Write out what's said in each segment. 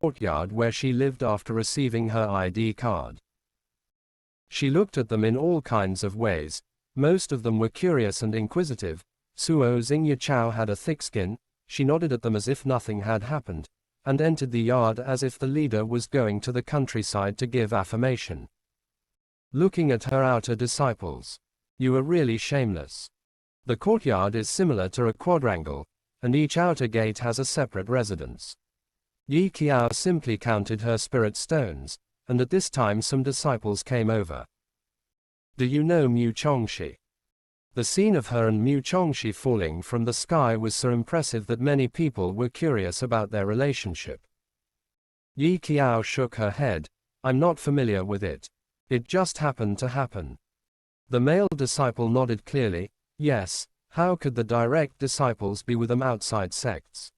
courtyard where she lived after receiving her ID card. She looked at them in all kinds of ways. Most of them were curious and inquisitive. Suo Xingya Chao had a thick skin. She nodded at them as if nothing had happened, and entered the yard as if the leader was going to the countryside to give affirmation. Looking at her outer disciples. You are really shameless. The courtyard is similar to a quadrangle, and each outer gate has a separate residence. Yi Qiao simply counted her spirit stones, and at this time some disciples came over. Do you know Mu Chongxi? The scene of her and Mu Chongxi falling from the sky was so impressive that many people were curious about their relationship. Yi Qiao shook her head. I'm not familiar with it. It just happened to happen. The male disciple nodded clearly. Yes, how could the direct disciples be with them outside sects?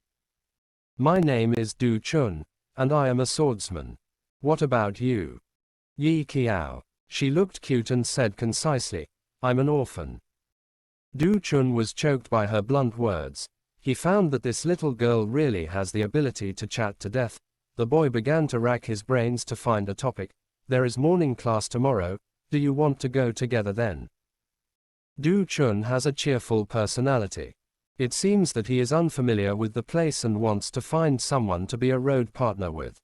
My name is Du Chun, and I am a swordsman. What about you? Yi Qiao. She looked cute and said concisely, I'm an orphan. Du Chun was choked by her blunt words. He found that this little girl really has the ability to chat to death. The boy began to rack his brains to find a topic. There is morning class tomorrow, do you want to go together then? Du Chun has a cheerful personality. It seems that he is unfamiliar with the place and wants to find someone to be a road partner with.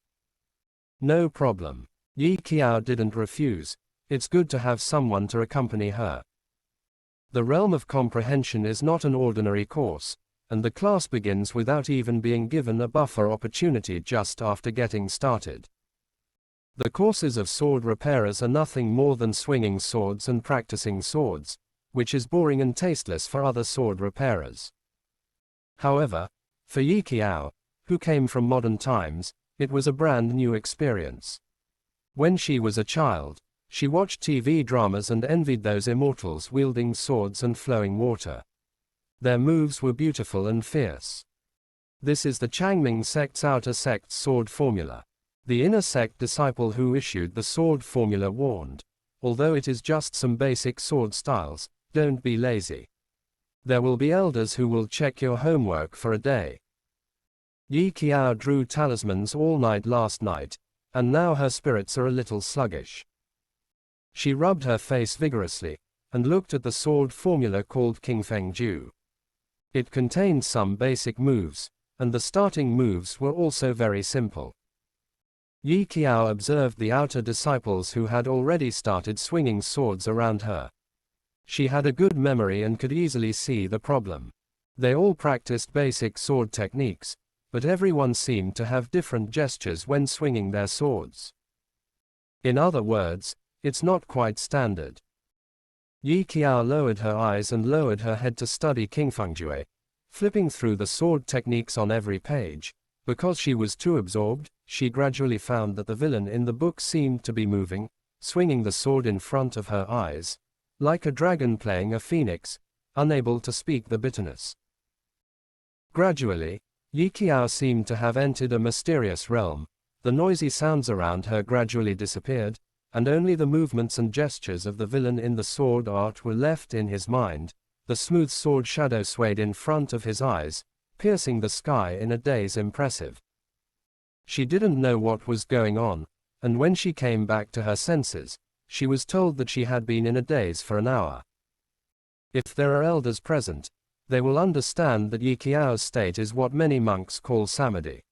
No problem. Yi Qiao didn't refuse. It's good to have someone to accompany her. The realm of comprehension is not an ordinary course, and the class begins without even being given a buffer opportunity just after getting started. The courses of sword repairers are nothing more than swinging swords and practicing swords, which is boring and tasteless for other sword repairers. However, for Yi Qiao, who came from modern times, it was a brand new experience. When she was a child, she watched TV dramas and envied those immortals wielding swords and flowing water. Their moves were beautiful and fierce. This is the Changming sect's outer sect sword formula. The inner sect disciple who issued the sword formula warned, although it is just some basic sword styles, don't be lazy. There will be elders who will check your homework for a day. Yi Qiao drew talismans all night last night, and now her spirits are a little sluggish. She rubbed her face vigorously, and looked at the sword formula called Qingfeng Ju. It contained some basic moves, and the starting moves were also very simple. Yi Qiao observed the outer disciples who had already started swinging swords around her. She had a good memory and could easily see the problem. They all practiced basic sword techniques, but everyone seemed to have different gestures when swinging their swords. In other words, it's not quite standard. Yi Qiao lowered her eyes and lowered her head to study Qingfengjue, flipping through the sword techniques on every page. Because she was too absorbed, she gradually found that the villain in the book seemed to be moving, swinging the sword in front of her eyes, like a dragon playing a phoenix, unable to speak the bitterness. Gradually, Yi Qiao seemed to have entered a mysterious realm. The noisy sounds around her gradually disappeared, and only the movements and gestures of the villain in the sword art were left in his mind. The smooth sword shadow swayed in front of his eyes, piercing the sky in a daze impressive. She didn't know what was going on, and when she came back to her senses, she was told that she had been in a daze for an hour. If there are elders present, they will understand that Yi Qiao's state is what many monks call samadhi.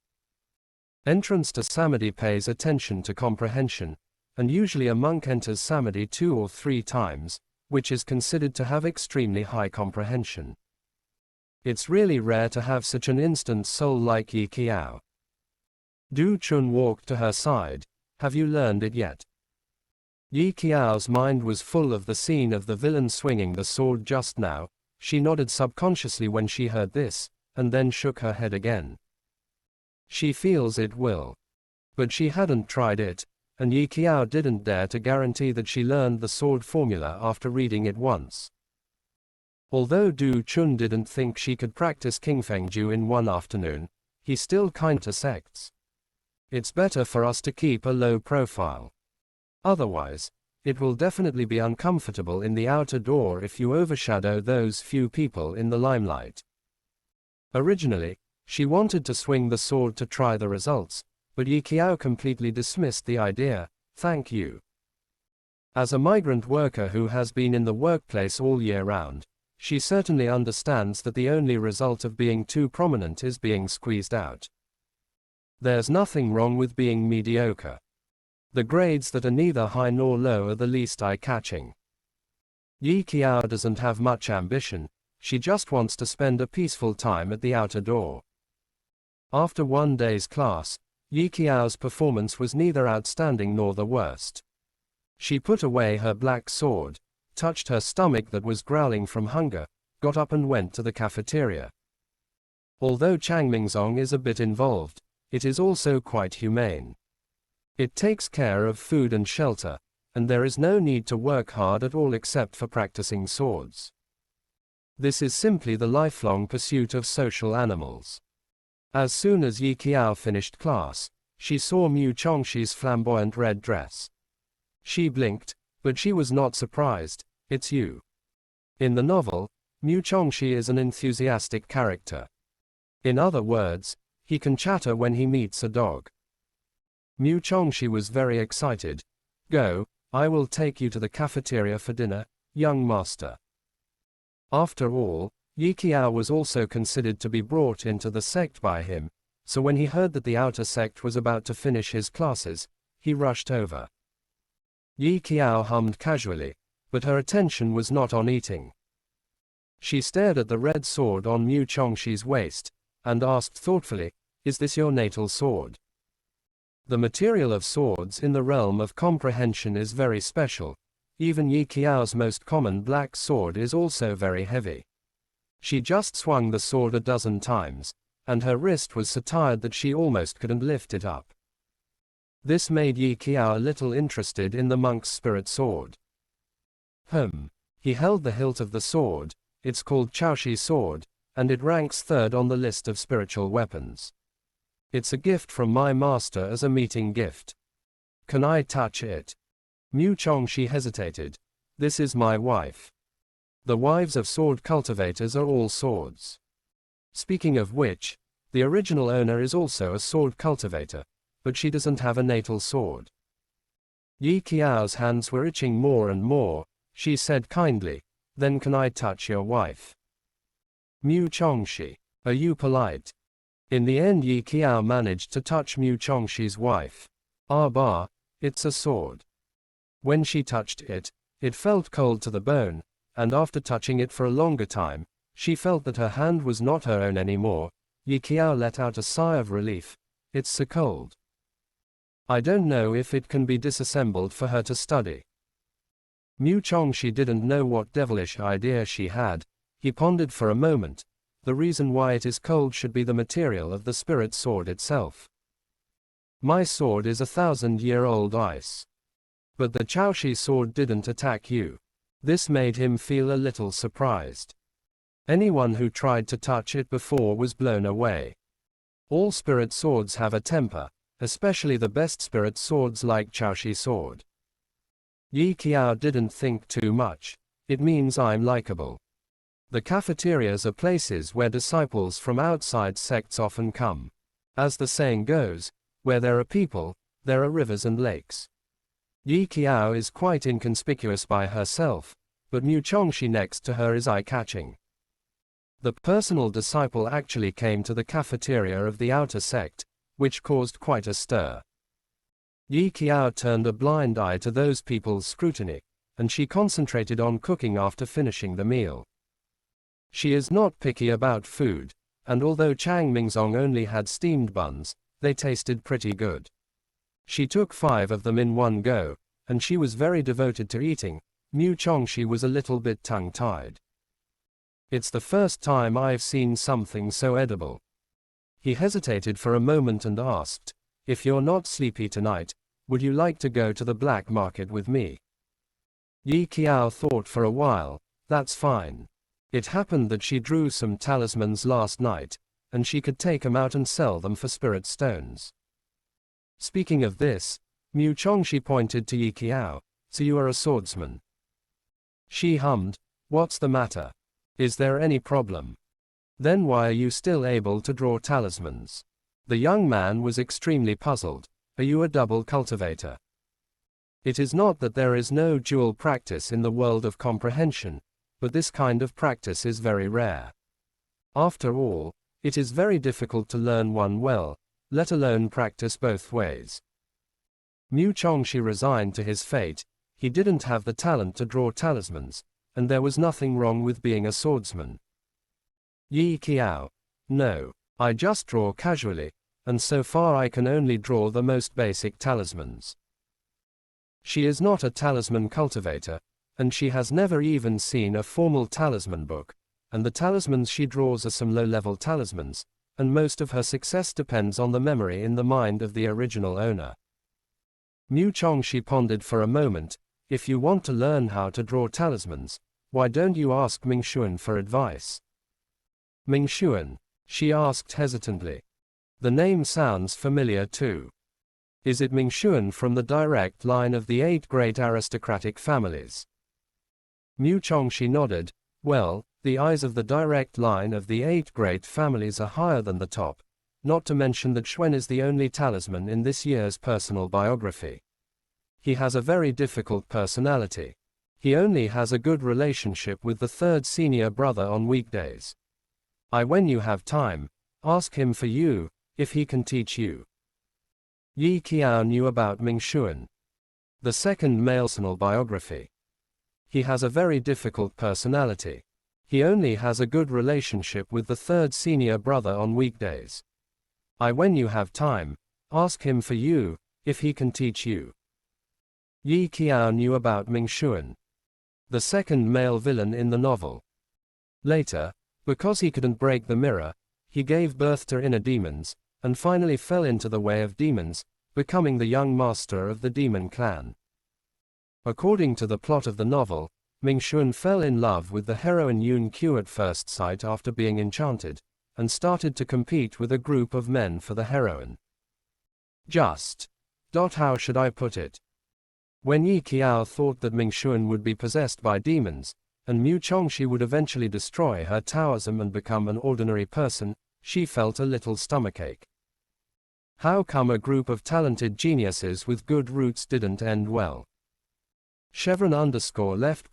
Entrance to samadhi pays attention to comprehension, and usually a monk enters samadhi 2 or 3 times, which is considered to have extremely high comprehension. It's really rare to have such an instant soul like Yi Qiao. Du Chun walked to her side. Have you learned it yet? Yi Qiao's mind was full of the scene of the villain swinging the sword just now. She nodded subconsciously when she heard this, and then shook her head again. She feels it will. But she hadn't tried it, and Yi Qiao didn't dare to guarantee that she learned the sword formula after reading it once. Although Du Chun didn't think she could practice Qingfengju in one afternoon, he still kind to sects. It's better for us to keep a low profile. Otherwise, it will definitely be uncomfortable in the outer door if you overshadow those few people in the limelight. Originally, she wanted to swing the sword to try the results, but Yi Qiao completely dismissed the idea. Thank you. As a migrant worker who has been in the workplace all year round, she certainly understands that the only result of being too prominent is being squeezed out. There's nothing wrong with being mediocre. The grades that are neither high nor low are the least eye-catching. Yi Qiao doesn't have much ambition, she just wants to spend a peaceful time at the outer door. After one day's class, Yi Qiao's performance was neither outstanding nor the worst. She put away her black sword, touched her stomach that was growling from hunger, got up and went to the cafeteria. Although Changmingzong is a bit involved, it is also quite humane. It takes care of food and shelter, and there is no need to work hard at all except for practicing swords. This is simply the lifelong pursuit of social animals. As soon as Yi Qiao finished class, she saw Mu Chongxi's flamboyant red dress. She blinked, but she was not surprised. It's you. In the novel, Mu Chongxi is an enthusiastic character. In other words, he can chatter when he meets a dog. Mu Chongxi was very excited. Go, I will take you to the cafeteria for dinner, young master. After all, Yi Qiao was also considered to be brought into the sect by him, so when he heard that the outer sect was about to finish his classes, he rushed over. Yi Qiao hummed casually, but her attention was not on eating. She stared at the red sword on Mu Chongxi's waist, and asked thoughtfully, "Is this your natal sword?" The material of swords in the realm of comprehension is very special. Even Yi Qiao's most common black sword is also very heavy. She just swung the sword a dozen times, and her wrist was so tired that she almost couldn't lift it up. This made Yi Qiao a little interested in the monk's spirit sword. He held the hilt of the sword. It's called Chaoshi sword, and it ranks third on the list of spiritual weapons. It's a gift from my master as a meeting gift. Can I touch it? Mu Chongxi hesitated. This is my wife. The wives of sword cultivators are all swords. Speaking of which, the original owner is also a sword cultivator, but she doesn't have a natal sword. Yi Qiao's hands were itching more and more. She said kindly, "Then can I touch your wife?" Mu Chongxi, are you polite? In the end Yi Qiao managed to touch Mu Chongxi's wife. Bah, it's a sword. When she touched it, it felt cold to the bone, and after touching it for a longer time, she felt that her hand was not her own anymore. Yi Qiao let out a sigh of relief. It's so cold. I don't know if it can be disassembled for her to study. Mu Chongxi didn't know what devilish idea she had. He pondered for a moment. The reason why it is cold should be the material of the spirit sword itself. My sword is 1,000-year-old ice. But the Chaoshi sword didn't attack you. This made him feel a little surprised. Anyone who tried to touch it before was blown away. All spirit swords have a temper, especially the best spirit swords like Chaoshi sword. Yi Qiao didn't think too much. It means I'm likable. The cafeterias are places where disciples from outside sects often come. As the saying goes, where there are people, there are rivers and lakes. Yi Qiao is quite inconspicuous by herself, but Mu Chongxi next to her is eye-catching. The personal disciple actually came to the cafeteria of the outer sect, which caused quite a stir. Yi Qiao turned a blind eye to those people's scrutiny, and she concentrated on cooking after finishing the meal. She is not picky about food, and although Changmingzong only had steamed buns, they tasted pretty good. She took 5 of them in one go, and she was very devoted to eating. Mu Chongxi was a little bit tongue-tied. It's the first time I've seen something so edible. He hesitated for a moment and asked, "If you're not sleepy tonight, would you like to go to the black market with me?" Yi Qiao thought for a while. That's fine. It happened that she drew some talismans last night, and she could take them out and sell them for spirit stones. Speaking of this, Mu Chongxi pointed to Yi Qiao. So you are a swordsman. She hummed. What's the matter? Is there any problem? Then why are you still able to draw talismans? The young man was extremely puzzled. Are you a double cultivator? It is not that there is no dual practice in the world of comprehension, but this kind of practice is very rare. After all, it is very difficult to learn one well, let alone practice both ways. Mu Chongxi resigned to his fate. He didn't have the talent to draw talismans, and there was nothing wrong with being a swordsman. Yi Qiao. No, I just draw casually, and so far I can only draw the most basic talismans. She is not a talisman cultivator, and she has never even seen a formal talisman book, and the talismans she draws are some low-level talismans, and most of her success depends on the memory in the mind of the original owner. Mu Chongxi pondered for a moment. If you want to learn how to draw talismans, why don't you ask Ming Xuan for advice? Ming Xuan? She asked hesitantly. The name sounds familiar too. Is it Ming Xuan from the direct line of the 8 great aristocratic families? Mu Chongxi nodded. Well, the eyes of the direct line of the 8 great families are higher than the top, not to mention that Xuan is the only talisman in this year's personal biography. He has a very difficult personality. He only has a good relationship with the 3rd senior brother on weekdays. When you have time, ask him for you, if he can teach you. Yi Qiao knew about Ming Xuan. The 2nd male personal biography. He has a very difficult personality. He only has a good relationship with the 3rd senior brother on weekdays. When you have time, ask him for you, if he can teach you. Yi Qiao knew about Ming Xuan. The 2nd male villain in the novel. Later, because he couldn't break the mirror, he gave birth to inner demons, and finally fell into the way of demons, becoming the young master of the demon clan. According to the plot of the novel, Ming Xuan fell in love with the heroine Yun Qiu at first sight after being enchanted, and started to compete with a group of men for the heroine. How should I put it? When Yi Qiao thought that Ming Xuan would be possessed by demons, and Mu Chongxi would eventually destroy her Taoism and become an ordinary person, she felt a little stomachache. How come a group of talented geniuses with good roots didn't end well? Chevron_left